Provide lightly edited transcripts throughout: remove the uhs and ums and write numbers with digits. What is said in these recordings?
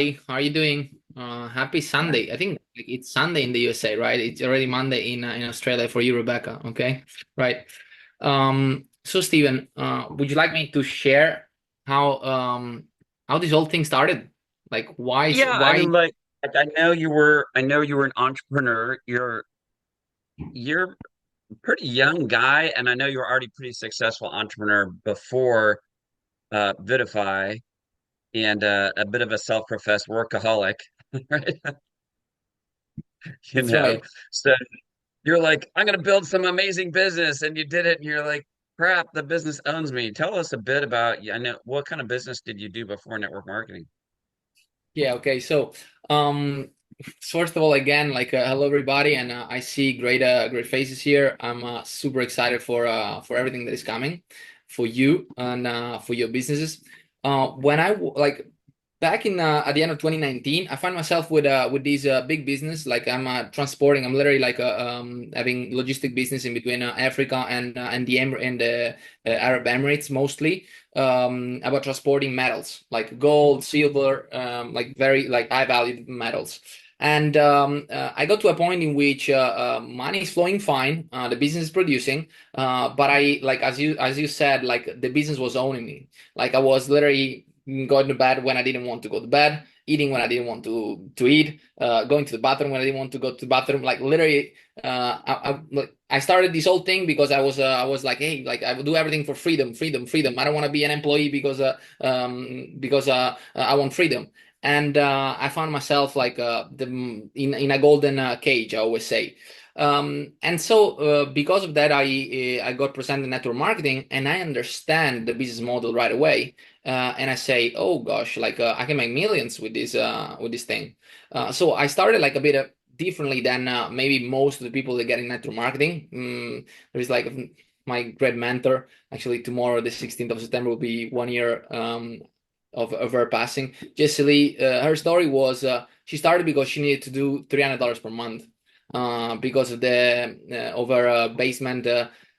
How are you doing? Happy Sunday. I think like, it's Sunday in the USA, right? It's already Monday in Australia for you, Rebecca. Okay, right. So Stephen, would you like me to share how how this whole thing started? Like, Yeah, I why? mean, I know you were an entrepreneur. You're a pretty young guy, and I know you were already pretty successful entrepreneur before Vidify and a bit of a self-professed workaholic, right? You That's know, right. so you're like, I'm gonna build some amazing business, and you did it, and you're like, crap, the business owns me. Tell us a bit about, I know, what kind of business did you do before network marketing? Yeah. Okay. So, first of all, again, like, hello everybody, and I see great faces here. I'm super excited for everything that is coming for you and for your businesses. When like back in at the end of 2019, I find myself with this big business. Like I'm transporting. I'm literally like having logistic business in between Africa and the Arab Emirates mostly, about transporting metals like gold, silver, like very like high valued metals. And I got to a point in which money is flowing fine, the business is producing, but I like as you said, like the business was owning me. Like I was literally going to bed when I didn't want to go to bed, eating when I didn't want to eat, going to the bathroom when I didn't want to go to the bathroom. Like literally, I started this whole thing because I was like, hey, like I will do everything for freedom, freedom, freedom. I don't want to be an employee because I want freedom. And I found myself like in a golden cage, I always say. And so because of that, I got presented network marketing, and I understand the business model right away. And I say, oh gosh, like I can make millions with this thing. So I started like a bit differently than maybe most of the people that get in network marketing. There is like my great mentor. Actually, tomorrow, the 16th of September, will be 1 year of her passing. Jessie Lee, her story was she started because she needed to do $300 per month because of the over basement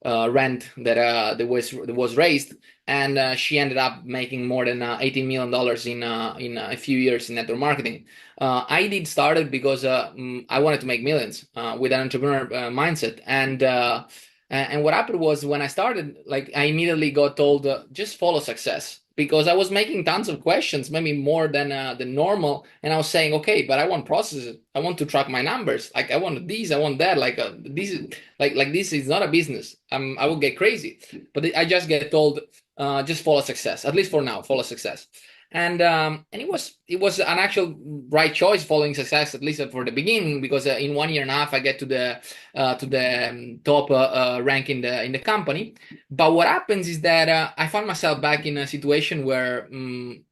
rent that was raised, and she ended up making more than $18 million in a few years in network marketing. I did started because I wanted to make millions with an entrepreneur mindset, and what happened was when I started, like I immediately got told just follow success because I was making tons of questions, maybe more than normal, and I was saying, okay, but I want processes, I want to track my numbers, like I want this, I want that, like this is like this is not a business. I will get crazy, but I just get told just follow success, at least for now, follow success. And it was an actual right choice following success, at least for the beginning, because in 1 year and a half I get to the top rank in the company. But what happens is that I found myself back in a situation where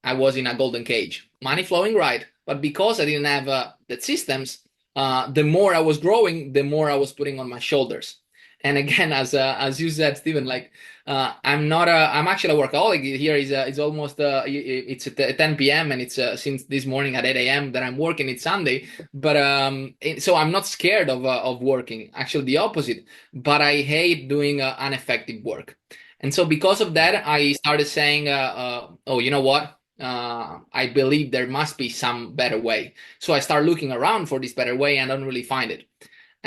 I was in a golden cage, money flowing right, but because I didn't have the systems, the more I was growing, the more I was putting on my shoulders. And again, as you said, Stephen, like I'm not a I'm actually a workaholic. Here is it's almost it's at 10 p.m. and it's since this morning at 8 a.m. that I'm working. It's Sunday, but so I'm not scared of working. Actually, the opposite. But I hate doing ineffective work, and so because of Yeah. that, I started saying, "Oh, you know what? I believe there must be some better way." So I start looking around for this better way, and I don't really find it.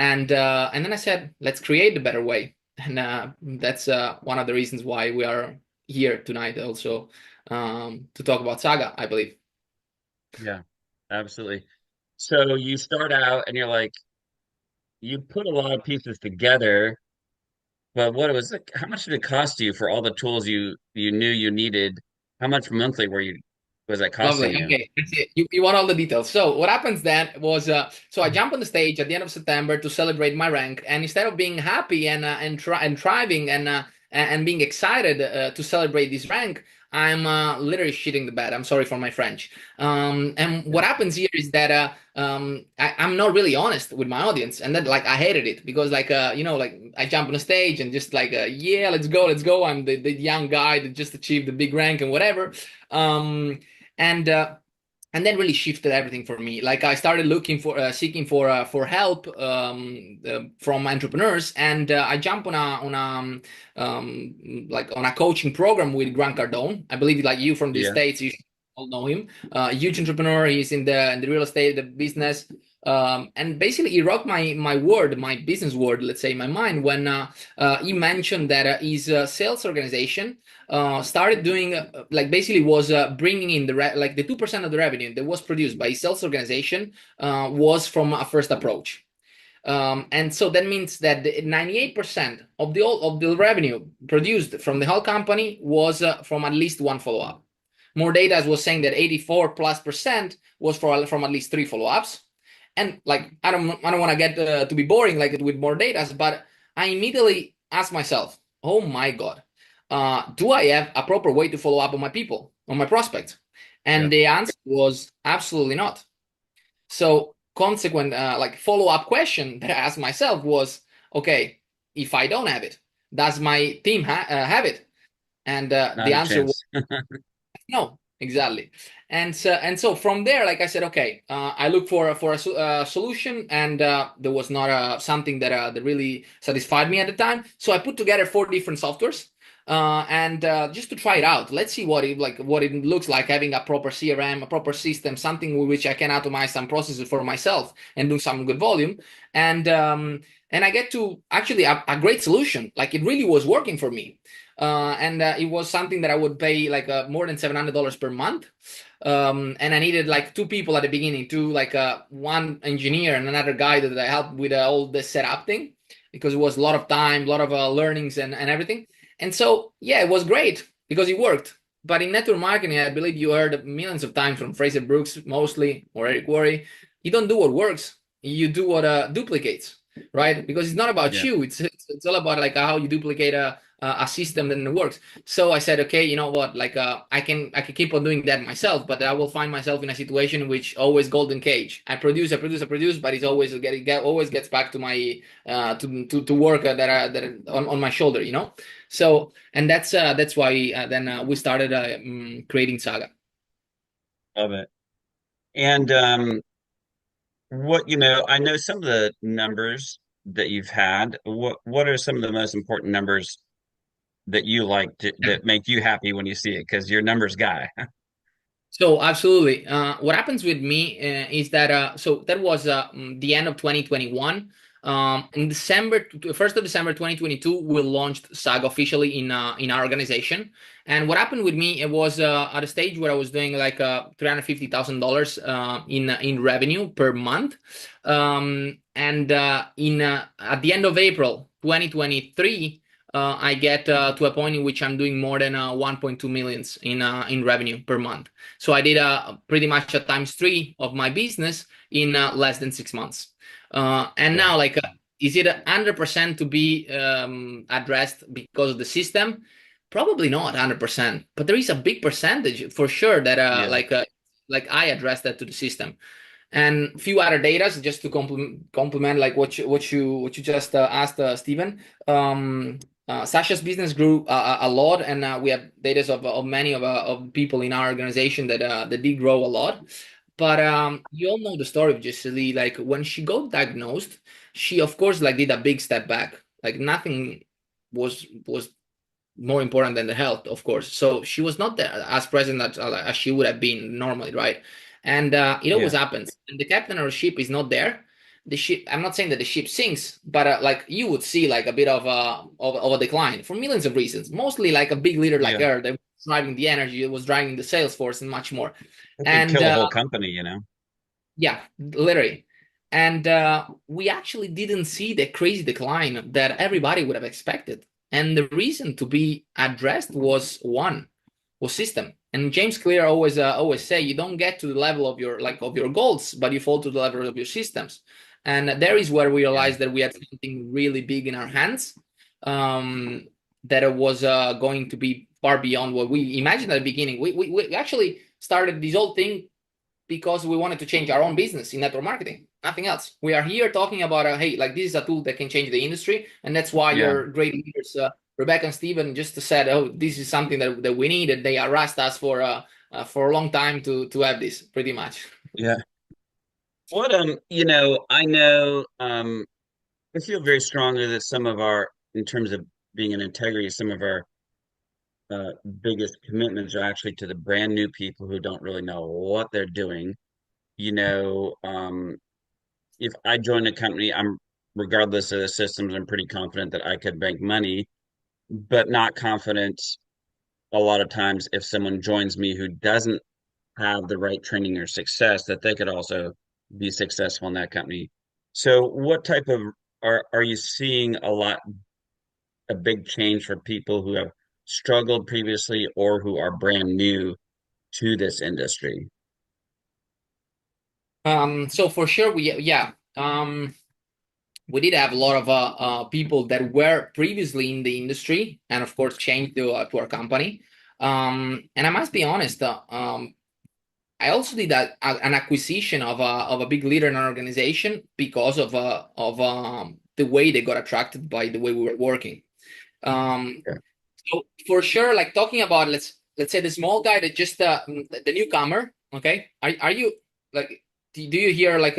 And then I said, let's create the better way. And that's one of the reasons why we are here tonight, also to talk about Saga, I believe. Yeah, absolutely. So you start out and you're like, you put a lot of pieces together, but what it was like, how much did it cost you for all the tools you knew you needed? How much monthly was that costing Lovely. you? Okay, that's it. You want all the details. So what happens then was, so I jump on the stage at the end of September to celebrate my rank, and instead of being happy and thriving and being excited to celebrate this rank, I'm literally shitting the bed. I'm sorry for my French. And Yeah. what happens here is that I'm not really honest with my audience, and that like I hated it because like like I jump on the stage and just like yeah, let's go, let's go. I'm the young guy that just achieved the big rank and whatever. Um, and uh, and then really shifted everything for me. Like I started looking for seeking for help from entrepreneurs, and I jumped like on a coaching program with Grant Cardone. I believe like you from the Yeah. States, you all know him. Huge entrepreneur. He's in the real estate, the business, and basically he rocked my world, my business world, let's say, my mind when he mentioned that his sales organization started doing like basically was bringing in like the 2% of the revenue that was produced by his sales organization was from a first approach. And so that means that 98% of the revenue produced from the whole company was from at least one follow up. More data was saying that 84+% was from at least three follow ups. And like I don't want to get to be boring like with more data, but I immediately asked myself, oh my god, do I have a proper way to follow up on my people, on my prospects? Yeah. And the answer was absolutely not. So consequent like follow-up question that I asked myself was, okay, if I don't have it, does my team have it? And Not the a answer was chance. no, exactly. And so from there, like I said, okay, I look for a solution, and there was not something that really satisfied me at the time. So I put together four different softwares, and just to try it out. Let's see what it looks like having a proper CRM, a proper system, something with which I can automate some processes for myself and do some good volume. And I get to actually a great solution. Like it really was working for me. And it was something that I would pay like more than $700 per month. And I needed like two people at the beginning, two like one engineer and another guy that I helped with all the setup thing, because it was a lot of time, a lot of learnings and everything. And so yeah, it was great because it worked. But in network marketing, I believe you heard millions of times from Fraser Brooks mostly or Eric Worre, you don't do what works, you do what duplicates, right? Because it's not about Yeah. you. It's all about like how you duplicate a system that works. So I said, okay, you know what? Like I can keep on doing that myself, but I will find myself in a situation in which always golden cage. I produce, but it's always always gets back to my to work that on my shoulder, you know. So and that's why then we started creating Saga. Love it. And I know some of the numbers that you've had. What are some of the most important numbers that you that make you happy when you see it? Because you're a numbers guy. So absolutely. What happens with me is that so that was the end of 2021. In December, 1st of December 2022, we launched Saga officially in our organization. And what happened with me, it was at a stage where I was doing like $350,000 in revenue per month. And in at the end of April 2023, I get to a point in which I'm doing more than 1.2 millions in revenue per month. So I did pretty much a times three of my business in less than 6 months. And Yeah. now, like, is it 100% to be addressed because of the system? Probably not 100%, but there is a big percentage for sure that Yeah. like I address that to the system. And a few other data just to complement like what you just asked, Stephen. Sasha's business grew a lot, and we have data of many of people in our organization that did grow a lot. But you all know the story of Gisele. Like when she got diagnosed, she of course like did a big step back. Like nothing was more important than the health, of course. So she was not there as present as she would have been normally, right? And it always Yeah. happens. And the captain of the ship is not there. The ship. I'm not saying that the ship sinks, but like you would see like a bit of a decline for millions of reasons. Mostly like a big leader like Yeah. her that was driving the energy, it was driving the sales force, and much more. It could And kill a whole company. yeah, literally. And we actually didn't see the crazy decline that everybody would have expected. And the reason to be addressed was system. And James Clear always say you don't get to the level of your goals, but you fall to the level of your systems. And there is where we Yeah. realized that we had something really big in our hands, that it was going to be far beyond what we imagined at the beginning. We actually started this whole thing because we wanted to change our own business in network marketing, nothing else. We are here talking about, hey, like this is a tool that can change the industry. And that's why Yeah. your great leaders, Rebecca and Steven, just said, oh, this is something that we need. And they harassed us for a long time to have this, pretty much. Yeah. I know I feel very strongly that some of our, in terms of being an integrity, some of our uh, biggest commitments are actually to the brand new people who don't really know what they're doing. You know, if I join a company, regardless of the systems, I'm pretty confident that I could make money, but not confident a lot of times if someone joins me who doesn't have the right training or success, that they could also be successful in that company. So what type of are you seeing a big change for people who have struggled previously or who are brand new to this industry? So for sure, we did have a lot of people that were previously in the industry, and of course, changed to our company. And I must be honest, I also did an acquisition of a big leader in our organization because of the way they got attracted by the way we were working. Um, Yeah. so for sure, like talking about let's say the small guy that just the newcomer. Okay, are you like do you hear like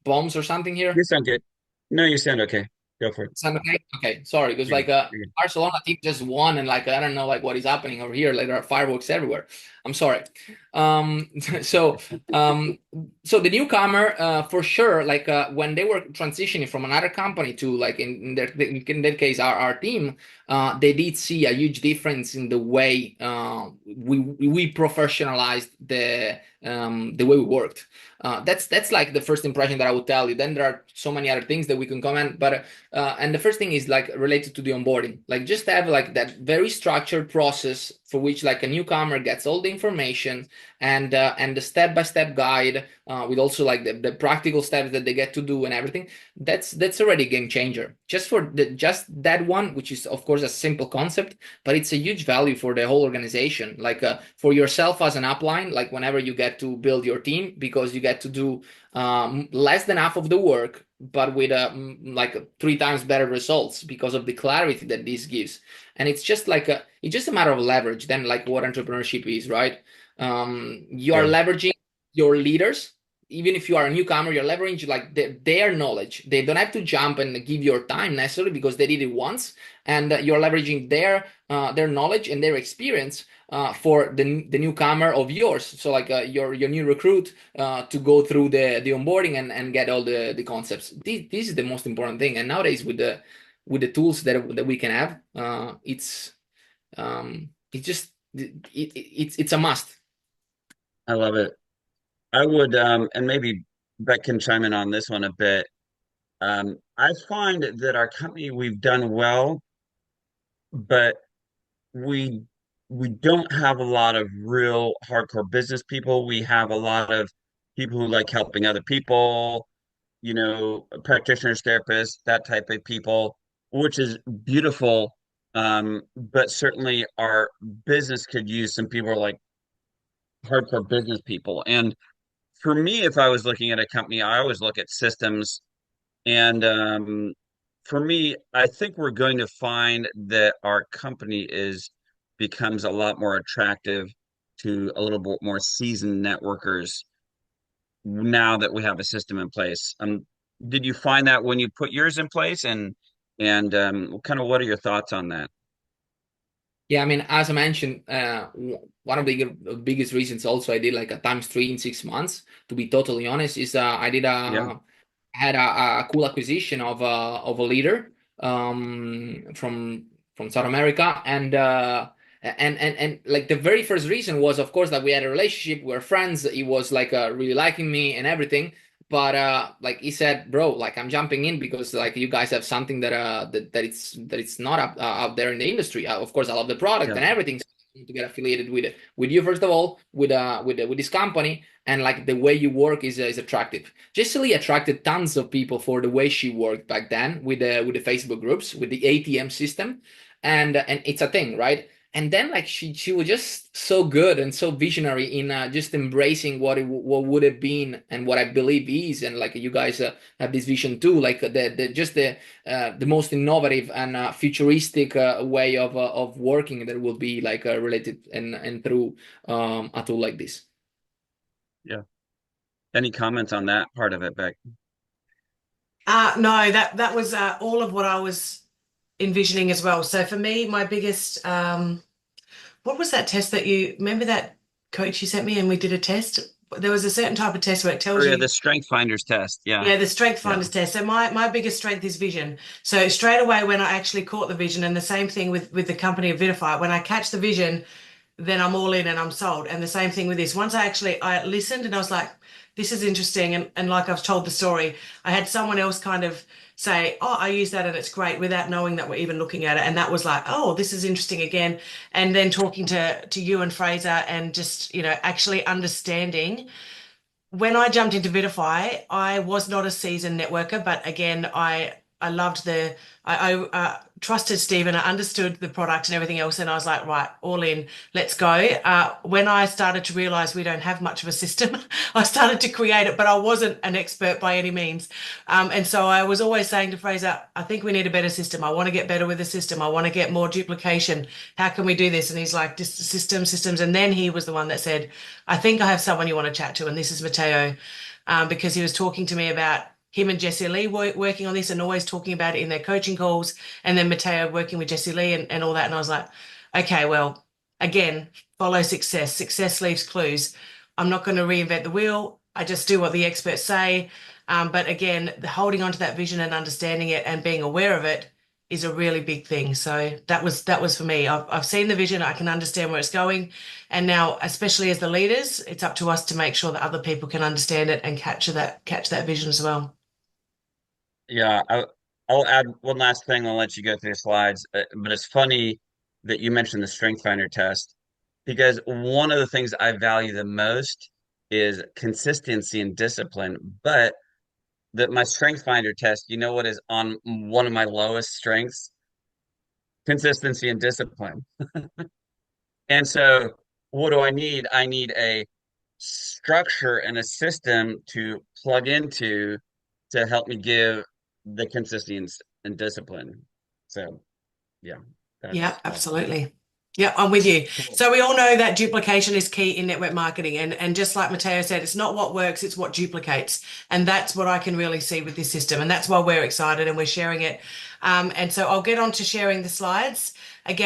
bombs or something You here? sound good. No, you sound okay. Go for it. Sound okay? Okay, sorry, because You're like good. You're good. Barcelona team just won, and like I don't know like what is happening over here. Like there are fireworks everywhere. I'm sorry. Um, so um, so the newcomer for sure, like when they were transitioning from another company to like in that case our team, they did see a huge difference in the way we professionalized the way we worked. That's like the first impression that I would tell you. Then there are so many other things that we can comment, but and the first thing is like related to the onboarding. Like just have like that very structured process for which like a newcomer gets all the information and the step-by-step guide with also like the practical steps that they get to do and everything. That's already a game changer. Just for just that one, which is of course a simple concept, but it's a huge value for the whole organization. Like for yourself as an upline, like whenever you get to build your team because you get to do less than half of the work but with like three times better results because of the clarity that this gives. And it's just like it's just a matter of leverage than like what entrepreneurship is, right? You are Yeah. leveraging your leaders. Even if you are a newcomer, you're leveraging like their knowledge. They don't have to jump and give your time necessarily because they did it once, and you're leveraging their knowledge and their experience for the newcomer of yours. So like your new recruit to go through the onboarding and get all the concepts. This is the most important thing. And nowadays with the tools that we can have, it's just it's a must. I love it. I would, and maybe Beck can chime in on this one a bit. I find that our company, we've done well, but we we don't have a lot of real hardcore business people. We have a lot of people who like helping other people, you know, practitioners, therapists, that type of people, which is beautiful. But certainly our business could use some people like hardcore business people. And for me, if I was looking at a company, I always look at systems. And for me, I think we're going to find that our company is becomes a lot more attractive to a little bit more seasoned networkers now that we have a system in place. Did you find that when you put yours in place, and kind of what are your thoughts on that? Yeah, I mean, as I mentioned, one of the biggest reasons also I did like a times three in 6 months. To be totally honest, is Yeah, had a cool acquisition of a leader from South America, and like the very first reason was of course that we had a relationship, we were friends. He was like really liking me and everything, but like he said, bro, like I'm jumping in because like you guys have something that it's not out there in the industry. Of course, I love the product yeah, and everything. So I need to get affiliated with you first of all, with this company, and like the way you work is attractive. Jessie attracted tons of people for the way she worked back then with the Facebook groups, with the ATM system, and it's a thing, right? And then like she was just so good and so visionary in just embracing what would have been and what I believe is, and like you guys have this vision too, like the most innovative and futuristic way of working that will be like related and through a tool like this. yeah. Any comments on that part of it, Beck? No, that was all of what I was envisioning as well. So for me, my biggest what was that test that you remember that coach you sent me and we did a test? There was a certain type of test where it Oh tells yeah, you, the Strength Finders test. Yeah, yeah, the strength yeah, finders test. So my biggest strength is vision. So straight away when I actually caught the vision, and the same thing with the company of Vitify, when I catch the vision, then I'm all in and I'm sold. And the same thing with this. Once I listened and I was like, this is interesting. And like I've told the story, I had someone else kind of say, oh, I use that and it's great without knowing that we're even looking at it. And that was like, oh, this is interesting again. And then talking to you and Fraser and just, actually understanding when I jumped into Vitify, I was not a seasoned networker, but again, I loved I trusted Steve and I understood the product and everything else, and I was like, right, all in, let's go. When I started to realize we don't have much of a system, I started to create it, but I wasn't an expert by any means. And so I was always saying to Fraser, I think we need a better system. I want to get better with the system. I want to get more duplication. How can we do this? And he's like, just systems. And then he was the one that said, I think I have someone you want to chat to, and this is Matteo, because he was talking to me about him and Jesse Lee working on this and always talking about it in their coaching calls, and then Matteo working with Jesse Lee and all that. And I was like, okay, well, again, follow success. Success leaves clues. I'm not going to reinvent the wheel. I just do what the experts say. But again, holding on to that vision and understanding it and being aware of it is a really big thing. So that was for me. I've seen the vision. I can understand where it's going. And now, especially as the leaders, it's up to us to make sure that other people can understand it and catch that vision as well. yeah. I'll add one last thing. I'll let you go through the slides. But it's funny that you mentioned the Strength Finder test because one of the things I value the most is consistency and discipline. But my Strength Finder test, you know what is on one of my lowest strengths? Consistency and discipline. And so, what do I need? I need a structure and a system to plug into to help me give the consistency and discipline. So, yeah, Yeah, that's it. absolutely. Yeah, I'm with you. Cool. So we all know that duplication is key in network marketing. And just like Matteo said, it's not what works, it's what duplicates. And that's what I can really see with this system. And that's why we're excited and we're sharing it. And so I'll get on to sharing the slides. Again,